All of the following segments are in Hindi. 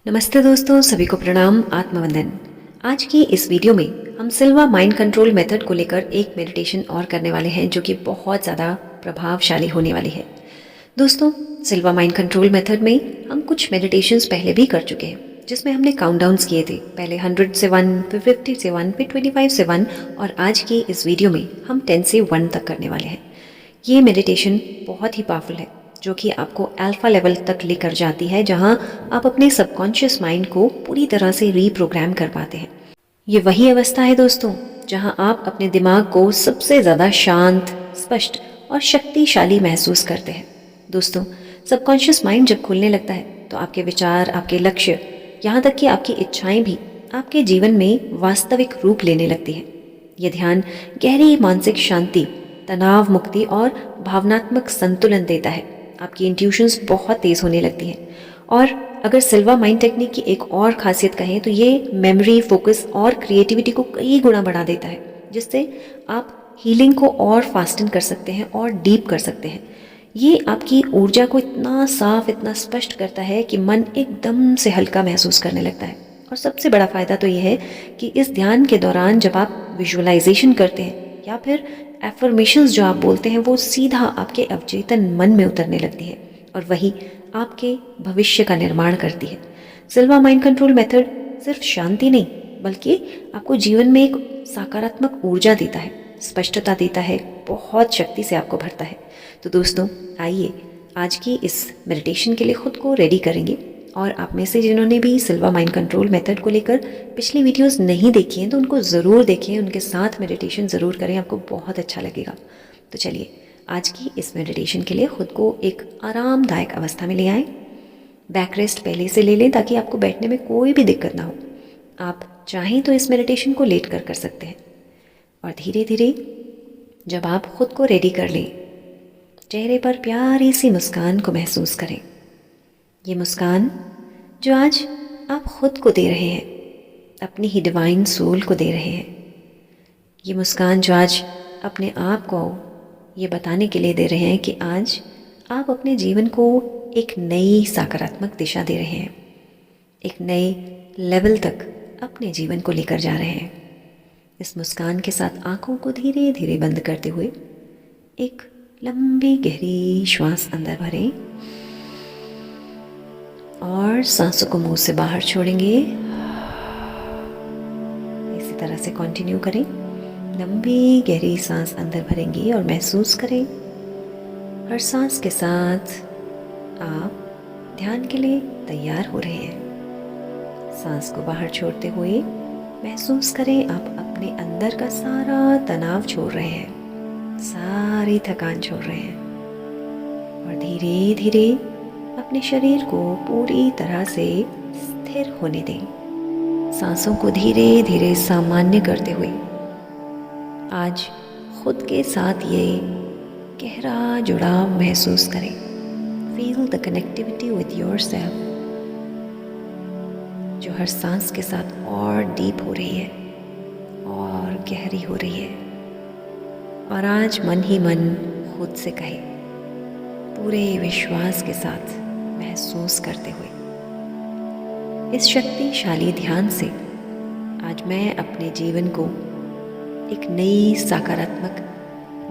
नमस्ते दोस्तों, सभी को प्रणाम, आत्मवंदन। आज की इस वीडियो में हम सिल्वा माइंड कंट्रोल मेथड को लेकर एक मेडिटेशन और करने वाले हैं जो कि बहुत ज़्यादा प्रभावशाली होने वाली है। दोस्तों, सिल्वा माइंड कंट्रोल मेथड में हम कुछ मेडिटेशंस पहले भी कर चुके हैं जिसमें हमने काउंटडाउन्स किए थे। पहले 100 से 1, फिर 50 से 1, फिर 25 से 1 और आज की इस वीडियो में हम 10 से 1 तक करने वाले हैं। ये मेडिटेशन बहुत ही पावरफुल है जो कि आपको अल्फा लेवल तक लेकर जाती है, जहां आप अपने सबकॉन्शियस माइंड को पूरी तरह से रीप्रोग्राम कर पाते हैं। ये वही अवस्था है दोस्तों जहां आप अपने दिमाग को सबसे ज़्यादा शांत, स्पष्ट और शक्तिशाली महसूस करते हैं। दोस्तों, सबकॉन्शियस माइंड जब खुलने लगता है तो आपके विचार, आपके लक्ष्य, यहाँ तक कि आपकी इच्छाएं भी आपके जीवन में वास्तविक रूप लेने लगती हैं। ये ध्यान गहरी मानसिक शांति, तनाव मुक्ति और भावनात्मक संतुलन देता है। आपकी इंट्यूशंस बहुत तेज़ होने लगती हैं। और अगर सिल्वा माइंड टेक्निक की एक और खासियत कहें तो ये मेमोरी, फोकस और क्रिएटिविटी को कई गुना बढ़ा देता है, जिससे आप हीलिंग को और फास्टन कर सकते हैं और डीप कर सकते हैं। ये आपकी ऊर्जा को इतना साफ, इतना स्पष्ट करता है कि मन एकदम से हल्का महसूस करने लगता है। और सबसे बड़ा फ़ायदा तो ये है कि इस ध्यान के दौरान जब आप विजुअलाइजेशन करते हैं या फिर एफर्मेशंस जो आप बोलते हैं, वो सीधा आपके अवचेतन मन में उतरने लगती है और वही आपके भविष्य का निर्माण करती है। सिल्वा माइंड कंट्रोल मेथड सिर्फ शांति नहीं बल्कि आपको जीवन में एक सकारात्मक ऊर्जा देता है, स्पष्टता देता है, बहुत शक्ति से आपको भरता है। तो दोस्तों, आइए आज की इस मेडिटेशन के लिए खुद को रेडी करेंगे। और आप में से जिन्होंने भी सिल्वा माइंड कंट्रोल मेथड को लेकर पिछली वीडियोस नहीं देखी हैं तो उनको ज़रूर देखें, उनके साथ मेडिटेशन ज़रूर करें, आपको बहुत अच्छा लगेगा। तो चलिए आज की इस मेडिटेशन के लिए खुद को एक आरामदायक अवस्था में ले आएं। बैक रेस्ट पहले से ले लें ताकि आपको बैठने में कोई भी दिक्कत ना हो। आप चाहें तो इस मेडिटेशन को लेट कर सकते हैं। और धीरे धीरे जब आप खुद को रेडी कर लें, चेहरे पर प्यारी सी मुस्कान को महसूस करें। ये मुस्कान जो आज आप खुद को दे रहे हैं, अपनी ही डिवाइन सोल को दे रहे हैं। ये मुस्कान जो आज अपने आप को ये बताने के लिए दे रहे हैं कि आज आप अपने जीवन को एक नई सकारात्मक दिशा दे रहे हैं, एक नए लेवल तक अपने जीवन को लेकर जा रहे हैं। इस मुस्कान के साथ आंखों को धीरे धीरे बंद करते हुए एक लंबी गहरी श्वास अंदर भरें और सांसों को मुंह से बाहर छोड़ेंगे। इसी तरह से कंटिन्यू करें। लंबी गहरी सांस अंदर भरेंगे और महसूस करें हर सांस के साथ आप ध्यान के लिए तैयार हो रहे हैं। सांस को बाहर छोड़ते हुए महसूस करें आप अपने अंदर का सारा तनाव छोड़ रहे हैं, सारी थकान छोड़ रहे हैं और धीरे धीरे अपने शरीर को पूरी तरह से स्थिर होने दें। सांसों को धीरे धीरे सामान्य करते हुए आज खुद के साथ ये गहरा जुड़ाव महसूस करें। Feel the connectivity with yourself, जो हर सांस के साथ और डीप हो रही है और गहरी हो रही है। और आज मन ही मन खुद से कहे, पूरे विश्वास के साथ महसूस करते हुए, इस शक्तिशाली ध्यान से आज मैं अपने जीवन को एक नई सकारात्मक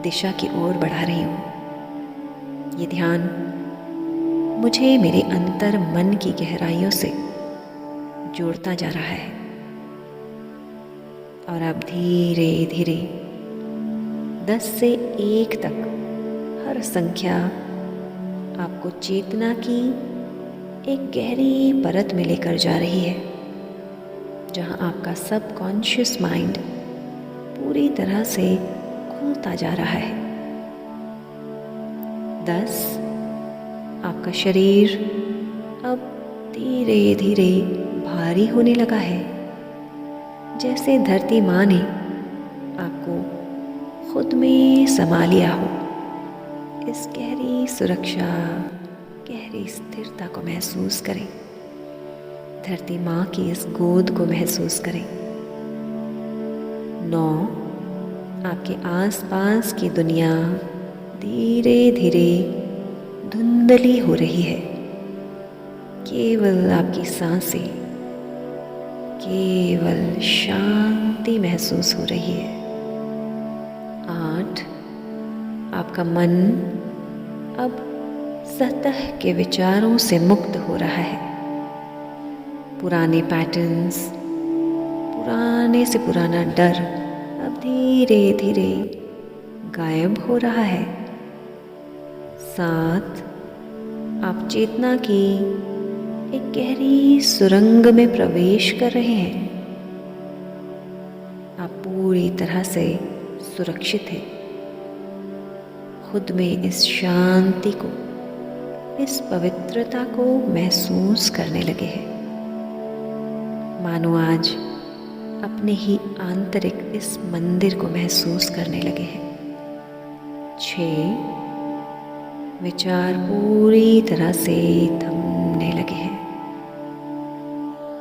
दिशा की ओर बढ़ा रही हूँ। ये ध्यान मुझे मेरे अंतर मन की गहराइयों से जोड़ता जा रहा है। और अब धीरे धीरे 10 से 1 तक हर संख्या आपको चेतना की एक गहरी परत में लेकर जा रही है, जहां आपका सबकॉन्शियस माइंड पूरी तरह से खुलता जा रहा है। 10, आपका शरीर अब धीरे धीरे भारी होने लगा है, जैसे धरती माँ ने आपको खुद में समा लिया हो। इस गहरी सुरक्षा, गहरी स्थिरता को महसूस करें। धरती माँ की इस गोद को महसूस करें। 9, आपके आसपास की दुनिया धीरे धीरे धुंधली हो रही है। केवल आपकी सांसें, केवल शांति महसूस हो रही है। 8, आपका मन अब सतह के विचारों से मुक्त हो रहा है। पुराने पैटर्न्स, पुराने से पुराना डर अब धीरे धीरे गायब हो रहा है। 7, आप चेतना की एक गहरी सुरंग में प्रवेश कर रहे हैं। आप पूरी तरह से सुरक्षित हैं। खुद में इस शांति को, इस पवित्रता को महसूस करने लगे हैं। मानो आज अपने ही आंतरिक इस मंदिर को महसूस करने लगे हैं। 6, विचार पूरी तरह से थमने लगे हैं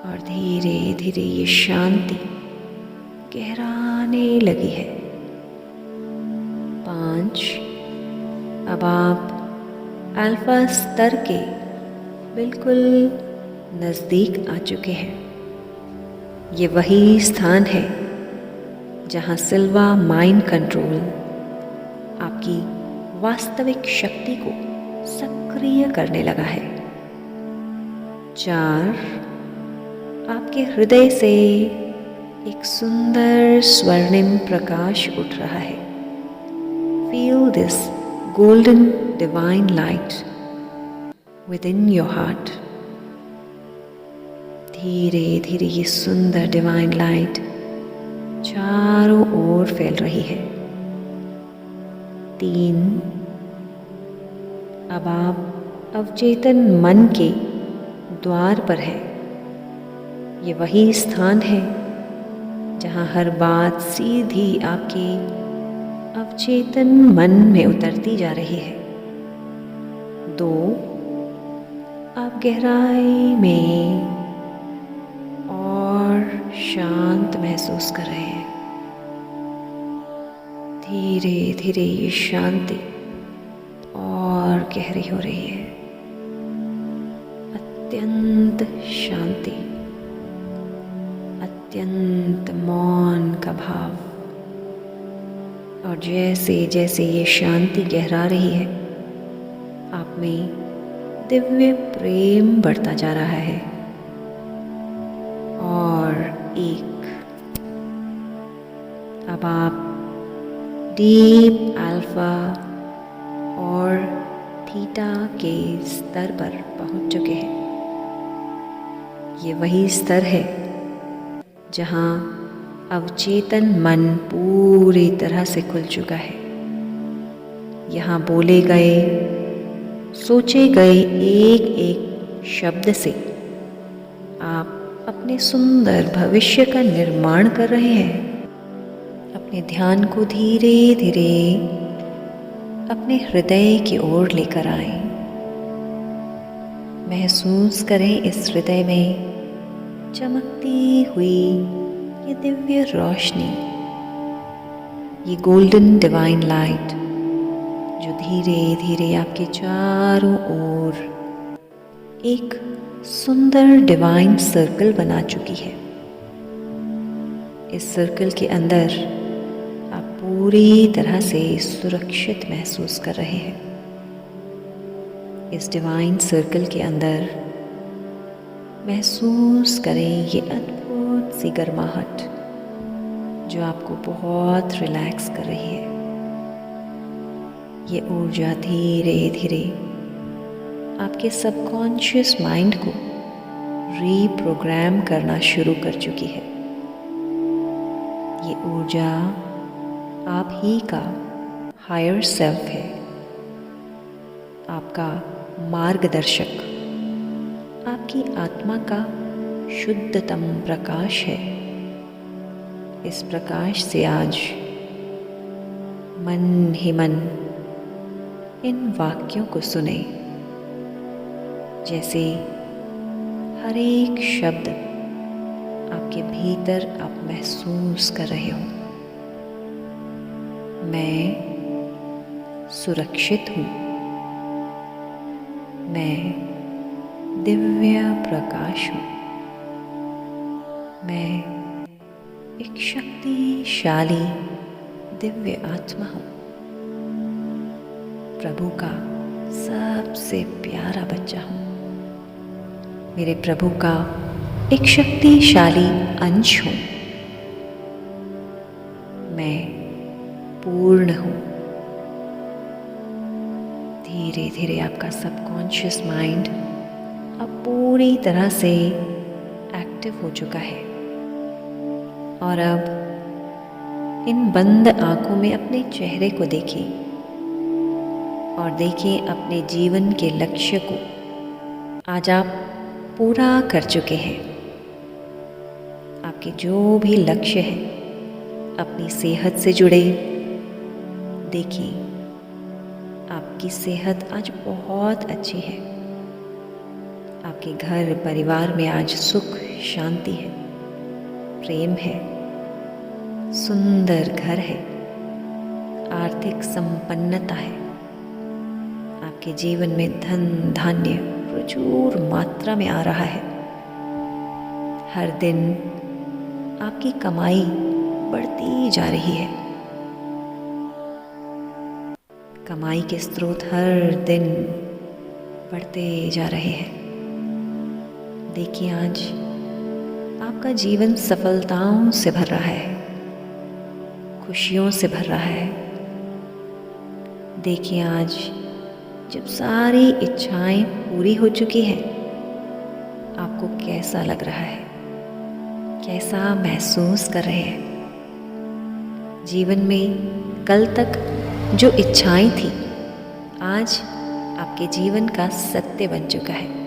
और धीरे धीरे ये शांति गहराने लगी है। 5, अब आप अल्फा स्तर के बिल्कुल नज़दीक आ चुके हैं। ये वही स्थान है जहाँ सिल्वा माइंड कंट्रोल आपकी वास्तविक शक्ति को सक्रिय करने लगा है। 4, आपके हृदय से एक सुंदर स्वर्णिम प्रकाश उठ रहा है। Feel this golden divine light within your heart. धीरे धीरे ये सुंदर डिवाइन लाइट चारों ओर फैल रही है। 3, अब आप अवचेतन मन के द्वार पर हैं। ये वही स्थान है जहाँ हर बात सीधी आपके अवचेतन मन में उतरती जा रही है। 2, आप गहराई में और शांत महसूस कर रहे हैं। धीरे धीरे ये शांति और गहरी हो रही है। अत्यंत शांति, अत्यंत मौन का भाव। और जैसे जैसे ये शांति गहरा रही है, आप में दिव्य प्रेम बढ़ता जा रहा है। और 1, अब आप डीप अल्फा और थीटा के स्तर पर पहुंच चुके हैं। ये वही स्तर है जहां अवचेतन मन पूरी तरह से खुल चुका है। यहाँ बोले गए, सोचे गए एक एक शब्द से आप अपने सुंदर भविष्य का निर्माण कर रहे हैं। अपने ध्यान को धीरे धीरे अपने हृदय की ओर लेकर आएं। महसूस करें इस हृदय में चमकती हुई ये दिव्य रोशनी, ये गोल्डन डिवाइन लाइट जो धीरे धीरे आपके चारों ओर एक सुंदर डिवाइन सर्कल बना चुकी है। इस सर्कल के अंदर आप पूरी तरह से सुरक्षित महसूस कर रहे हैं। इस डिवाइन सर्कल के अंदर महसूस करें ये अद्भुत सी गर्माहट जो आपको बहुत रिलैक्स कर रही है। ये ऊर्जा धीरे धीरे आपके सबकॉन्शियस माइंड को रीप्रोग्राम करना शुरू कर चुकी है। ये ऊर्जा आप ही का हायर सेल्फ है, आपका मार्गदर्शक, आपकी आत्मा का शुद्धतम प्रकाश है। इस प्रकाश से आज मन ही मन इन वाक्यों को सुने, जैसे हर एक शब्द आपके भीतर आप महसूस कर रहे हो। मैं सुरक्षित हूँ, मैं दिव्य प्रकाश हूँ। मैं एक शक्तिशाली दिव्य आत्मा हूँ, प्रभु का सबसे प्यारा बच्चा हूँ। मेरे प्रभु का एक शक्तिशाली अंश हूँ। मैं पूर्ण हूँ। धीरे धीरे आपका सबकॉन्शियस माइंड अब पूरी तरह से एक्टिव हो चुका है और अब इन बंद आंखों में अपने चेहरे को देखिए और देखिए अपने जीवन के लक्ष्य को आज आप पूरा कर चुके हैं। आपके जो भी लक्ष्य हैं अपनी सेहत से जुड़े, देखिए आपकी सेहत आज बहुत अच्छी है। आपके घर परिवार में आज सुख शांति है, प्रेम है, सुंदर घर है, आर्थिक संपन्नता है। आपके जीवन में धन धान्य प्रचुर मात्रा में आ रहा है। हर दिन आपकी कमाई बढ़ती जा रही है। कमाई के स्रोत हर दिन बढ़ते जा रहे हैं। देखिए आज आपका जीवन सफलताओं से भर रहा है, खुशियों से भर रहा है। देखिए आज जब सारी इच्छाएं पूरी हो चुकी हैं, आपको कैसा लग रहा है, कैसा महसूस कर रहे हैं। जीवन में कल तक जो इच्छाएं थी आज आपके जीवन का सत्य बन चुका है।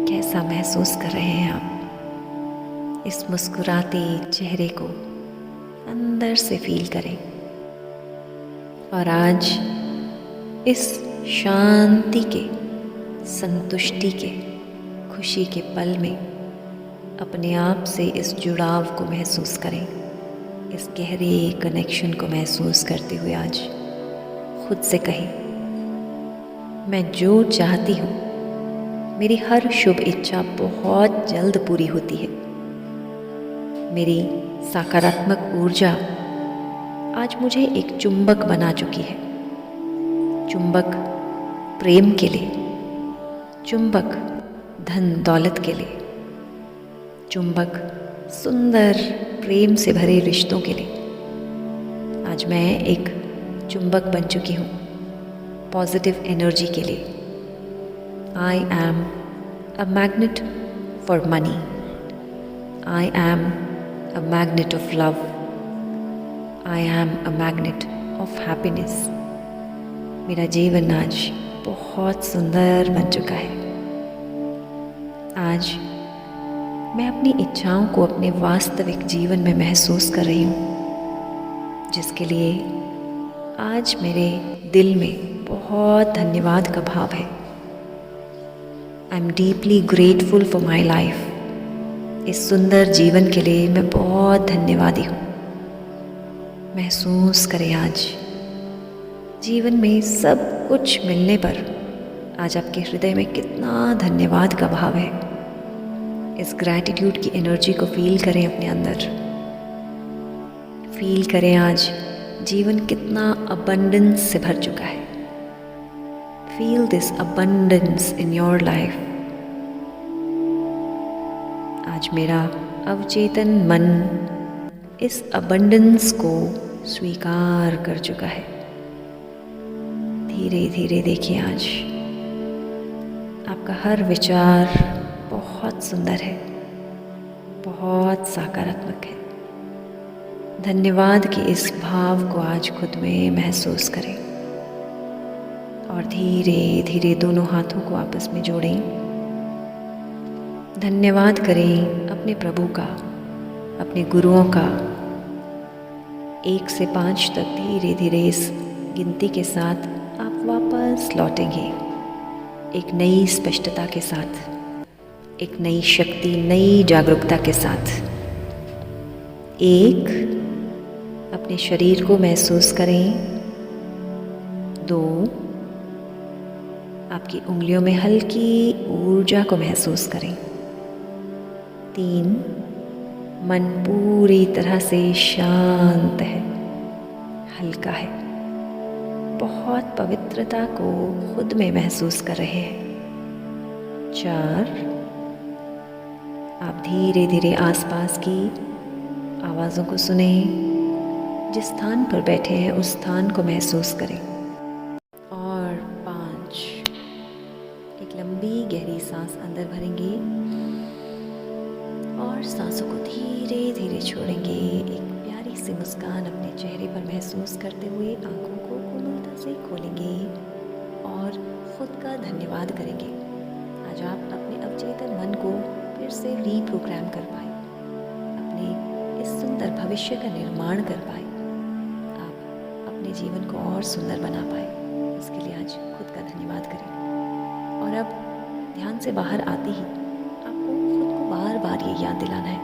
कैसा महसूस कर रहे हैं आप? इस मुस्कुराते चेहरे को अंदर से फील करें और आज इस शांति के, संतुष्टि के, खुशी के पल में अपने आप से इस जुड़ाव को महसूस करें। इस गहरे कनेक्शन को महसूस करते हुए आज खुद से कहें, मैं जो चाहती हूँ मेरी हर शुभ इच्छा बहुत जल्द पूरी होती है। मेरी सकारात्मक ऊर्जा आज मुझे एक चुंबक बना चुकी है। चुंबक प्रेम के लिए, चुंबक धन दौलत के लिए, चुंबक सुंदर प्रेम से भरे रिश्तों के लिए। आज मैं एक चुंबक बन चुकी हूँ पॉजिटिव एनर्जी के लिए। I am a magnet for money. I am a magnet of love. I am a magnet of happiness. मेरा जीवन आज बहुत सुंदर बन चुका है। आज मैं अपनी इच्छाओं को अपने वास्तविक जीवन में महसूस कर रही हूँ, जिसके लिए आज मेरे दिल में बहुत धन्यवाद का भाव है। I am deeply grateful for my life. इस सुंदर जीवन के लिए मैं बहुत धन्यवादी हूँ। महसूस करें आज जीवन में सब कुछ मिलने पर आज आपके हृदय में कितना धन्यवाद का भाव है। इस ग्रैटिट्यूड की एनर्जी को फील करें अपने अंदर। फील करें आज जीवन कितना अबंडेंस से भर चुका है। Feel this abundance in your life. आज मेरा अवचेतन मन इस अबंडेंस को स्वीकार कर चुका है। धीरे धीरे देखिए आज आपका हर विचार बहुत सुंदर है, बहुत सकारात्मक है। धन्यवाद के इस भाव को आज खुद में महसूस करें और धीरे धीरे दोनों हाथों को आपस में जोड़ें। धन्यवाद करें अपने प्रभु का, अपने गुरुओं का। 1 से 5 तक धीरे धीरे इस गिनती के साथ आप वापस लौटेंगे एक नई स्पष्टता के साथ, एक नई शक्ति, नई जागरूकता के साथ। 1, अपने शरीर को महसूस करें। 2, आपकी उंगलियों में हल्की ऊर्जा को महसूस करें। 3, मन पूरी तरह से शांत है, हल्का है, बहुत पवित्रता को खुद में महसूस कर रहे हैं। 4, आप धीरे धीरे आसपास की आवाज़ों को सुने, जिस स्थान पर बैठे हैं उस स्थान को महसूस करें। और 5, एक लंबी गहरी सांस अंदर भरेंगे और सांसों को धीरे धीरे छोड़ेंगे। एक प्यारी सी मुस्कान अपने चेहरे पर महसूस करते हुए आंखों को कोमलता से खोलेंगे और खुद का धन्यवाद करेंगे। आज आप अपने अवचेतन मन को फिर से रीप्रोग्राम कर पाए, अपने इस सुंदर भविष्य का निर्माण कर पाए, आप अपने जीवन को और सुंदर बना पाए। इसके लिए आज खुद का धन्यवाद करें। और अब ध्यान से बाहर आते ही आपको खुद को बार बार ये याद दिलाना है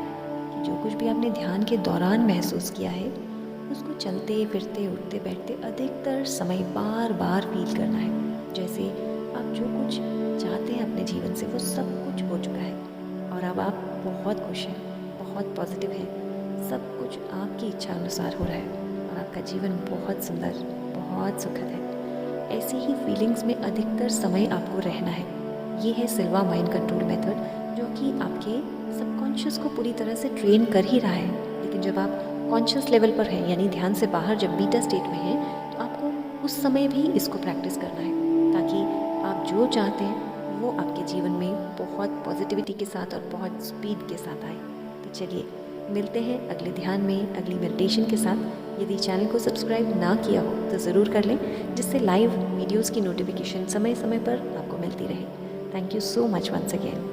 कि जो कुछ भी आपने ध्यान के दौरान महसूस किया है उसको चलते फिरते उठते बैठते अधिकतर समय बार बार फील करना है। जैसे आप जो कुछ चाहते हैं अपने जीवन से वो सब कुछ हो चुका है और अब आप बहुत खुश हैं, बहुत पॉजिटिव हैं, सब कुछ आपकी इच्छा अनुसार हो रहा है और आपका जीवन बहुत सुंदर, बहुत सुखद है। ऐसी ही फीलिंग्स में अधिकतर समय आपको रहना है। ये है सिल्वा माइंड कंट्रोल मेथड, जो कि आपके सबकॉन्शियस को पूरी तरह से ट्रेन कर ही रहा है। लेकिन जब आप कॉन्शियस लेवल पर हैं, यानी ध्यान से बाहर जब बीटा स्टेट में हैं, तो आपको उस समय भी इसको प्रैक्टिस करना है ताकि आप जो चाहते हैं वो आपके जीवन में बहुत पॉजिटिविटी के साथ और बहुत स्पीड के साथ आए। तो चलिए मिलते हैं अगले ध्यान में, अगली मेडिटेशन के साथ। यदि चैनल को सब्सक्राइब ना किया हो तो ज़रूर कर लें, जिससे लाइव वीडियोस की नोटिफिकेशन समय समय पर आपको मिलती रहे। Thank you so much once again.